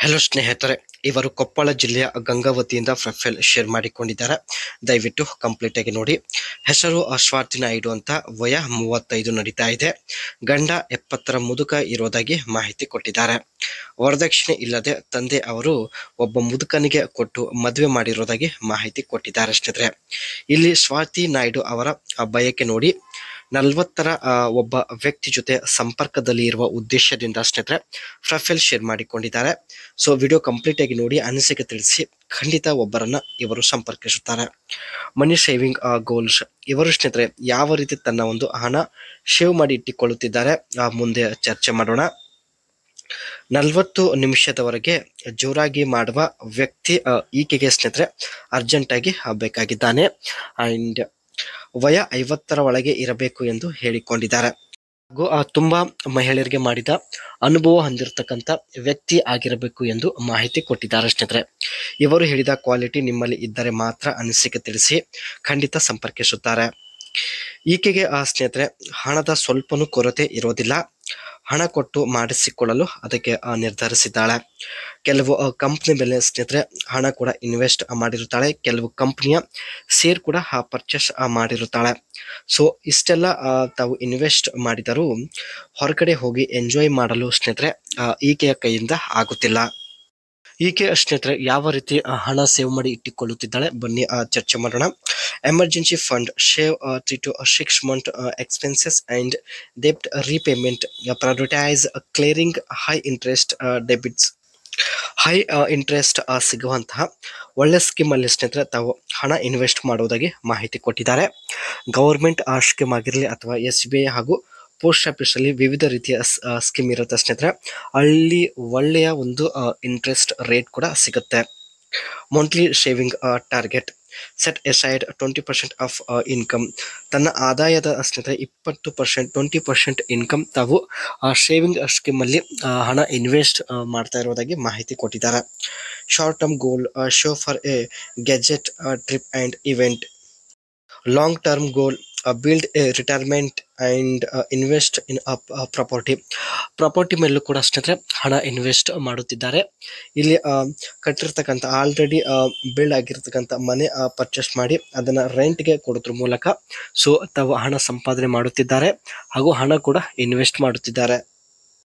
Hello ಸ್ನೇಹಿತರೆ, ಇವರು ಕೊಪ್ಪಳ ಜಿಲ್ಲೆಯ ಗಂಗಾವತಿಯಿಂದ ಪ್ರೊಫೈಲ್ ಶೇರ್ ಮಾಡಿಕೊಂಡಿದ್ದಾರೆ. ದಯವಿಟ್ಟು ಕಂಪ್ಲೀಟ್ ಆಗಿ ನೋಡಿ. ಹೆಸರು ಸ್ವಾತಿ ನಾಯ್ಡು ಅಂತ, ವಯ 35 ನಡೀತಾ ಇದೆ. ಗಂಡ 70 ಮುದುಕ ಇರೋದಾಗಿ ಮಾಹಿತಿ ಕೊಟ್ಟಿದ್ದಾರೆ. ವರದಕ್ಷಿಣೆ ಇಲ್ಲದೆ ತಂದೆ ಅವರು ಒಬ್ಬ ಮುದುಕನಿಗೆ ಕೊಟ್ಟು ಮದುವೆ ಮಾಡಿರೋದಾಗಿ ಮಾಹಿತಿ ಕೊಟ್ಟಿದ್ದಾರೆ. ಸ್ನೇಹಿತರೆ, ಇಲ್ಲಿ ಸ್ವಾತಿ ನಾಯ್ಡು ಅವರ ಬಯಕೆ ನೋಡಿ 40 ಒಬ್ಬ ವ್ಯಕ್ತಿ ಜೊತೆ ಸಂಪರ್ಕದಲ್ಲಿ ಇರುವ ಉದ್ದೇಶದಿಂದ ಸ್ನೇಹಿತರೆ ಪ್ರೊಫೈಲ್ ಶೇರ್ ಮಾಡಿಕೊಂಡಿದ್ದಾರೆ. ಸೊ ವಿಡಿಯೋ ಕಂಪ್ಲೀಟ್ ಆಗಿ ನೋಡಿ, ಅನಿಸಿಕೆ ತಿಳಿಸಿ. ಖಂಡಿತ ಒಬ್ಬರನ್ನ ಇವರು ಸಂಪರ್ಕಿಸುತ್ತಾರೆ. ಮನಿ ಸೇವಿಂಗ್ ಗೋಲ್ಸ್. ಇವರು ಸ್ನೇಹಿತರೆ ಯಾವ ರೀತಿ ತನ್ನ ಒಂದು ಹಣ ಶೇವ್ ಮಾಡಿ ಇಟ್ಟುಕೊಳ್ಳುತ್ತಿದ್ದಾರೆ ಮುಂದೆ ಚರ್ಚೆ ಮಾಡೋಣ. 40 ನಿಮಿಷದವರೆಗೆ ಜೋರಾಗಿ ಮಾಡುವ ವ್ಯಕ್ತಿ ಈಕೆಗೆ ಸ್ನೇಹಿತರೆ ಅರ್ಜೆಂಟ್ ಆಗಿ ಬೇಕಾಗಿದ್ದಾನೆ. ಅಂಡ್ ವಯ 50 ಒಳಗೆ ಇರಬೇಕು ಎಂದು ಹೇಳಿಕೊಂಡಿದ್ದಾರೆ. ಹಾಗೂ ತುಂಬಾ ಮಹಿಳೆಯರಿಗೆ ಮಾಡಿದ ಅನುಭವ ಹೊಂದಿರತಕ್ಕಂಥ ವ್ಯಕ್ತಿ ಆಗಿರಬೇಕು ಎಂದು ಮಾಹಿತಿ ಕೊಟ್ಟಿದ್ದಾರೆ. ಸ್ನೇಹಿತರೆ, ಇವರು ಹೇಳಿದ ಕ್ವಾಲಿಟಿ ನಿಮ್ಮಲ್ಲಿ ಇದ್ದರೆ ಮಾತ್ರ ಅನಿಸಿಕೆ ತಿಳಿಸಿ. ಖಂಡಿತ ಸಂಪರ್ಕಿಸುತ್ತಾರೆ. ಈಕೆಗೆ ಸ್ನೇಹಿತರೆ ಹಣದ ಸ್ವಲ್ಪನೂ ಕೊರತೆ ಇರೋದಿಲ್ಲ. ಹಣ ಕೊಟ್ಟು ಮಾಡಿಸಿಕೊಳ್ಳಲು ಅದಕ್ಕೆ ನಿರ್ಧರಿಸಿದ್ದಾಳೆ. ಕೆಲವು ಕಂಪ್ನಿ ಮೇಲೆ ಸ್ನೇಹಿತರೆ ಹಣ ಕೂಡ ಇನ್ವೆಸ್ಟ್ ಮಾಡಿರುತ್ತಾಳೆ. ಕೆಲವು ಕಂಪ್ನಿಯ ಶೇರ್ ಕೂಡ ಪರ್ಚೇಸ್ ಮಾಡಿರುತ್ತಾಳೆ. ಸೊ ಇಷ್ಟೆಲ್ಲ ತಾವು ಇನ್ವೆಸ್ಟ್ ಮಾಡಿದರೂ ಹೊರಗಡೆ ಹೋಗಿ ಎಂಜಾಯ್ ಮಾಡಲು ಸ್ನೇಹಿತರೆ ಈಕೆಯ ಕೈಯಿಂದ ಆಗುತ್ತಿಲ್ಲ. ಈಕೆ ಸ್ನೇಹಿತರೆ ಯಾವ ರೀತಿ ಹಣ ಸೇವ್ ಮಾಡಿ ಇಟ್ಟುಕೊಳ್ಳುತ್ತಿದ್ದಾಳೆ ಬನ್ನಿ ಚರ್ಚೆ ಮಾಡೋಣ. Emergency fund, save 3 to 6 month expenses and debt repayment, prioritize clearing high interest debits. High interest ಸಿಗುವಂತಹ ಒಳ್ಳೆ ಸ್ಕೀಮ್ ಅಲ್ಲಿ ಸ್ನೇಹಿತರೆ ತಾವು ಹಣ ಇನ್ವೆಸ್ಟ್ ಮಾಡುವುದಾಗಿ ಮಾಹಿತಿ ಕೊಟ್ಟಿದ್ದಾರೆ. ಗವರ್ಮೆಂಟ್ ಸ್ಕೀಮ್ ಆಗಿರಲಿ ಅಥವಾ SBI ಹಾಗೂ ಪೋಸ್ಟ್ ಆಫೀಸಲ್ಲಿ ವಿವಿಧ ರೀತಿಯ ಸ್ಕೀಮ್ ಇರುತ್ತೆ ಸ್ನೇಹಿತರೆ. ಅಲ್ಲಿ ಒಳ್ಳೆಯ ಒಂದು ಇಂಟ್ರೆಸ್ಟ್ ರೇಟ್ ಕೂಡ ಸಿಗುತ್ತೆ. Monthly saving target, set aside 20% of income. ತನ್ನ ಆದಾಯದ ಸ್ನೇಹಿತರೆ 20%, 20% ಇನ್ಕಮ್ ತಾವು ಸೇವಿಂಗ್ ಸ್ಕೀಮಲ್ಲಿ ಹಣ ಇನ್ವೆಸ್ಟ್ ಮಾಡ್ತಾ ಇರೋದಾಗಿ ಮಾಹಿತಿ ಕೊಟ್ಟಿದ್ದಾರೆ. Short term goal, save for a gadget, trip and event. Long term goal, build a retirement and invest in property ಮೇಲೂ ಕೂಡ ಸ್ನೇಹಿತರೆ ಹಣ ಇನ್ವೆಸ್ಟ್ ಮಾಡುತ್ತಿದ್ದಾರೆ. ಇಲ್ಲಿ ಕಟ್ಟಿರ್ತಕ್ಕಂಥ ಆಲ್ರೆಡಿ ಬಿಲ್ಡ್ ಆಗಿರ್ತಕ್ಕಂಥ ಮನೆ ಪರ್ಚೇಸ್ ಮಾಡಿ ಅದನ್ನು ರೆಂಟ್ಗೆ ಕೊಡೋದ್ರ ಮೂಲಕ ಸೊ ತಾವು ಹಣ ಸಂಪಾದನೆ ಮಾಡುತ್ತಿದ್ದಾರೆ ಹಾಗೂ ಹಣ ಕೂಡ ಇನ್ವೆಸ್ಟ್ ಮಾಡುತ್ತಿದ್ದಾರೆ.